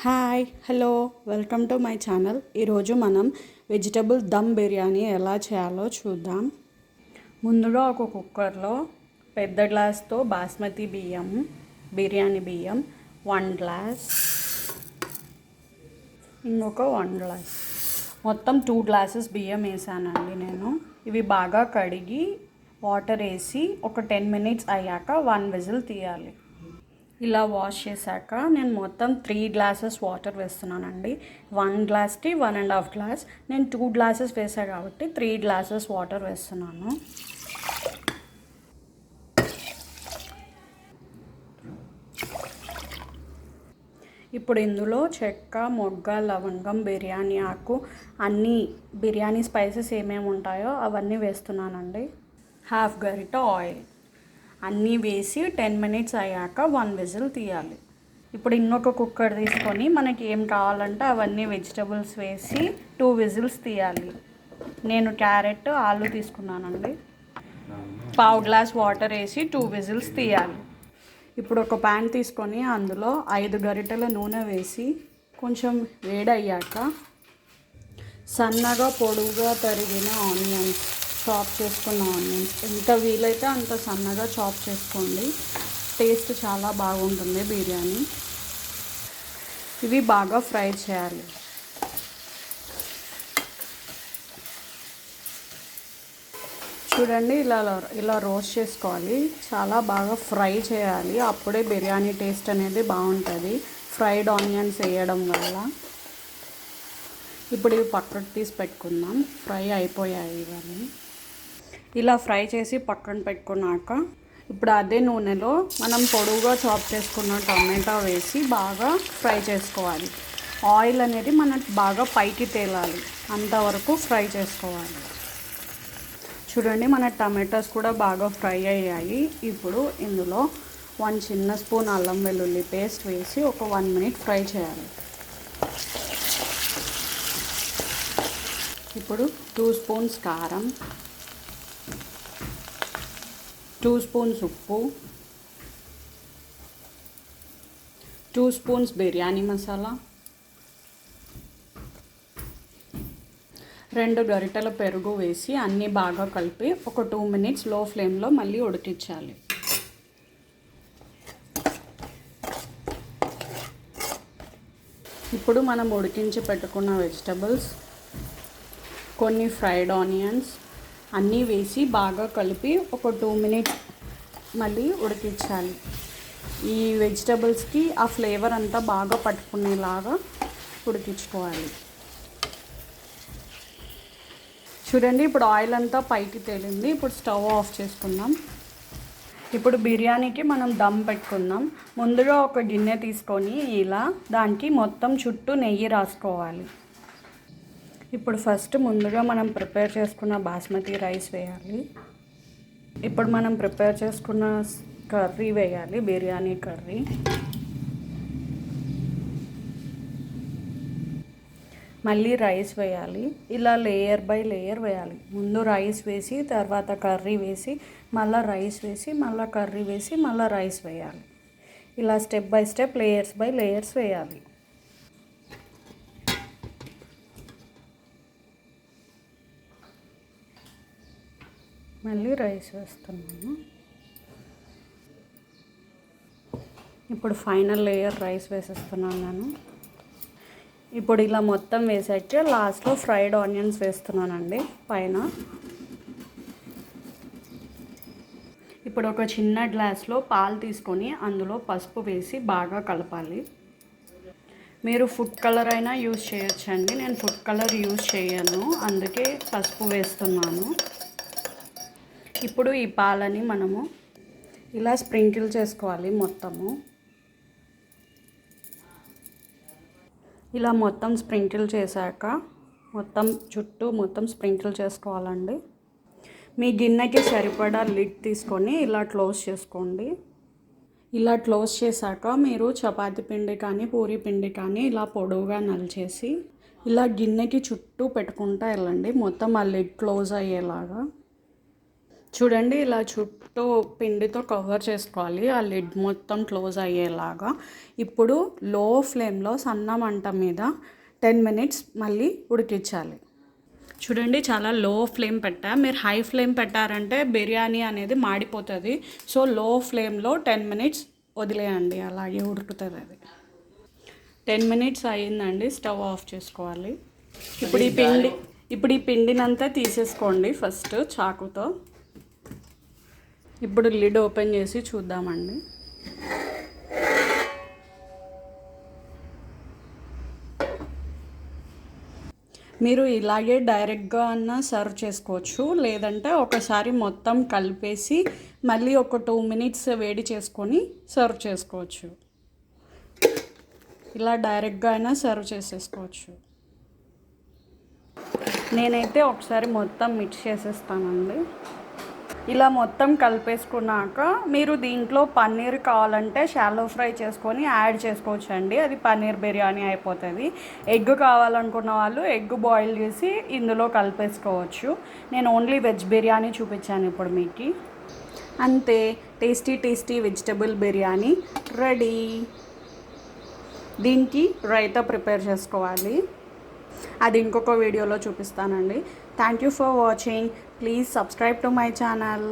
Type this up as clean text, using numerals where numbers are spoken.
Hi hello welcome to my channel. ఈరోజు మనం vegetable dum biryani ఎలా చేయాలో చూద్దాం. ముందుగా ఒక కుక్కర్లో పెద్ద గ్లాస్తో బాస్మతి బియ్యం, బిర్యానీ బియ్యం 1 గ్లాస్, ఇంకొక 1 గ్లాస్, మొత్తం 2 గ్లాసెస్ బియ్యం వేసానండి నేను. ఇవి బాగా కడిగి వాటర్ వేసి ఒక 10 మినిట్స్ అయ్యాక 1 విజిల్ తీయాలి. ఇలా వాష్ చేశాక నేను మొత్తం 3 గ్లాసెస్ వాటర్ వేస్తున్నానండి. 1 గ్లాస్కి 1.5 గ్లాస్, నేను 2 గ్లాసెస్ వేసాను కాబట్టి 3 గ్లాసెస్ వాటర్ వేస్తున్నాను. ఇప్పుడు ఇందులో చెక్క, మొగ్గ, లవంగం, బిర్యానీ ఆకు, అన్నీ బిర్యానీ స్పైసెస్ ఏమేమి ఉంటాయో అవన్నీ వేస్తున్నానండి. హాఫ్ గరిట ఆయిల్ అన్నీ వేసి 10 మినిట్స్ అయ్యాక 1 విజిల్ తీయాలి. ఇప్పుడు ఇంకొక కుక్కర్ తీసుకొని మనకి ఏం కావాలంటే అవన్నీ వెజిటబుల్స్ వేసి 2 విజిల్స్ తీయాలి. నేను క్యారెట్, ఆలు తీసుకున్నానండి. 1/2 గ్లాస్ వాటర్ వేసి 2 విజిల్స్ తీయాలి. ఇప్పుడు ఒక ప్యాన్ తీసుకొని అందులో 5 గరిటెల నూనె వేసి కొంచెం వేడయ్యాక సన్నగా పొడువుగా తరిగిన ఆనియన్స్, చాప్ చేసుకున్న ఆనియన్స్, ఎంత వీలైతే అంత సన్నగా చాప్ చేసుకోండి. టేస్ట్ చాలా బాగుంటుంది బిర్యానీ. ఇవి బాగా ఫ్రై చేయాలి. చూడండి, ఇలా రోస్ట్ చేసుకోవాలి. చాలా బాగా ఫ్రై చేయాలి, అప్పుడే బిర్యానీ టేస్ట్ అనేది బాగుంటుంది ఫ్రైడ్ ఆనియన్స్ వేయడం వల్ల. ఇప్పుడు ఇవి పక్కకు తీసి పెట్టుకుందాం. ఫ్రై అయిపోయాయి ఇవన్నీ. ఇలా ఫ్రై చేసి పక్కన పెట్టుకున్నాక ఇప్పుడు అదే నూనెలో మనం పొడవుగా చాప్ చేసుకున్న టమాటా వేసి బాగా ఫ్రై చేసుకోవాలి. ఆయిల్ అనేది మనకు బాగా పైకి తేలాలి, అంతవరకు ఫ్రై చేసుకోవాలి. చూడండి, మన టమాటాస్ కూడా బాగా ఫ్రై అయ్యాయి. ఇప్పుడు ఇందులో 1 చిన్న స్పూన్ అల్లం వెల్లుల్లి పేస్ట్ వేసి ఒక 1 మినిట్ ఫ్రై చేయాలి. ఇప్పుడు 2 స్పూన్స్ కారం, 2 స్పూన్స్ ఉప్పు, 2 స్పూన్స్ బిర్యానీ మసాలా, 2 గరిటెల పెరుగు వేసి అన్నీ బాగా కలిపి ఒక 2 మినిట్స్ లో ఫ్లేమ్లో మళ్ళీ ఉడికించాలి. ఇప్పుడు మనం ఉడికించి పెట్టుకున్న వెజిటబుల్స్, కొన్ని ఫ్రైడ్ ఆనియన్స్ అన్నీ వేసి బాగా కలిపి ఒక 2 మినిట్స్ మళ్ళీ ఉడికించాలి. ఈ వెజిటబుల్స్కి ఆ ఫ్లేవర్ అంతా బాగా పట్టుకునేలాగా ఉడికించుకోవాలి. చూడండి, ఇప్పుడు ఆయిల్ అంతా పైకి తేలింది. ఇప్పుడు స్టవ్ ఆఫ్ చేసుకుందాం. ఇప్పుడు బిర్యానీకి మనం దమ్ పెట్టుకుందాం. ముందుగా ఒక గిన్నె తీసుకొని ఇలా దానికి మొత్తం చుట్టూ నెయ్యి రాసుకోవాలి. ఇప్పుడు ఫస్ట్ ముందుగా మనం ప్రిపేర్ చేసుకున్న బాస్మతి రైస్ వేయాలి. ఇప్పుడు మనం ప్రిపేర్ చేసుకున్న కర్రీ వేయాలి, బిర్యానీ కర్రీ. మళ్ళీ రైస్ వేయాలి. ఇలా లేయర్ బై లేయర్ వేయాలి. ముందు రైస్ వేసి తర్వాత కర్రీ వేసి మళ్ళీ రైస్ వేసి మళ్ళీ కర్రీ వేసి మళ్ళీ రైస్ వేయాలి. ఇలా step by step, layers by layers వేయాలి. మళ్ళీ రైస్ వేస్తున్నాను. ఇప్పుడు ఫైనల్ లేయర్ రైస్ వేసేస్తున్నాను నేను. ఇప్పుడు ఇలా మొత్తం వేసాక లాస్ట్లో ఫ్రైడ్ ఆనియన్స్ వేస్తున్నానండి పైన. ఇప్పుడు ఒక చిన్న గ్లాస్లో పాలు తీసుకొని అందులో పసుపు వేసి బాగా కలపాలి. మీరు ఫుడ్ కలర్ అయినా యూజ్ చేయొచ్చండి. నేను ఫుడ్ కలర్ యూజ్ చేయను, అందుకే పసుపు వేస్తున్నాను. ఇప్పుడు ఈ పాలని మనము ఇలా స్ప్రింకిల్ చేసుకోవాలి మొత్తము. ఇలా మొత్తం స్ప్రింకిల్ చేశాక మొత్తం చుట్టూ మొత్తం స్ప్రింకిల్ చేసుకోవాలండి. మీ గిన్నెకి సరిపడా లిడ్ తీసుకొని ఇలా క్లోజ్ చేసుకోండి. ఇలా క్లోజ్ చేశాక మీరు చపాతీ పిండి కానీ పూరీ పిండి కానీ ఇలా పొడవుగా నలిచేసి ఇలా గిన్నెకి చుట్టూ పెట్టుకుంటూ వెళ్ళండి, మొత్తం ఆ లిడ్ క్లోజ్ అయ్యేలాగా. చూడండి, ఇలా చుట్టూ పిండితో కవర్ చేసుకోవాలి, ఆ లిడ్ మొత్తం క్లోజ్ అయ్యేలాగా. ఇప్పుడు లో ఫ్లేమ్లో సన్న మంట మీద 10 మినిట్స్ మళ్ళీ ఉడికించాలి. చూడండి, చాలా లో ఫ్లేమ్ పెట్టా. మీరు హై ఫ్లేమ్ పెట్టారంటే బిర్యానీ అనేది మాడిపోతుంది. సో లో ఫ్లేమ్లో 10 మినిట్స్ వదిలేయండి, అలాగే ఉడుకుతుంది అది. 10 మినిట్స్ అయ్యిందండి, స్టవ్ ఆఫ్ చేసుకోవాలి. ఇప్పుడు ఈ పిండినంతా తీసేసుకోండి ఫస్ట్ చాకుతో. ఇప్పుడు లిడ్ ఓపెన్ చేసి చూద్దామండి. మీరు ఇలాగే డైరెక్ట్గా అన్నా సర్వ్ చేసుకోవచ్చు, లేదంటే ఒకసారి మొత్తం కలిపేసి మళ్ళీ ఒక 2 మినిట్స్ వేడి చేసుకొని సర్వ్ చేసుకోవచ్చు. ఇలా డైరెక్ట్గా అయినా సర్వ్ చేసేసుకోవచ్చు. నేనైతే ఒకసారి మొత్తం మిక్స్ చేసేస్తానండి. ఇలా మొత్తం కలిపేసుకున్నాక మీరు దీంట్లో పన్నీర్ కావాలంటే షాలో ఫ్రై చేసుకొని యాడ్ చేసుకోవచ్చు అండి, అది పన్నీర్ బిర్యానీ అయిపోతుంది. ఎగ్ కావాలనుకున్న వాళ్ళు ఎగ్ బాయిల్ చేసి ఇందులో కలిపేసుకోవచ్చు. నేను ఓన్లీ వెజ్ బిర్యానీ చూపించాను ఇప్పుడు మీకు. అంతే, టేస్టీ వెజిటబుల్ బిర్యానీ రెడీ. దీనికి రైతా ప్రిపేర్ చేసుకోవాలి, అది ఇంకొక వీడియోలో చూపిస్తానండి. Thank you for watching. Please subscribe to my channel.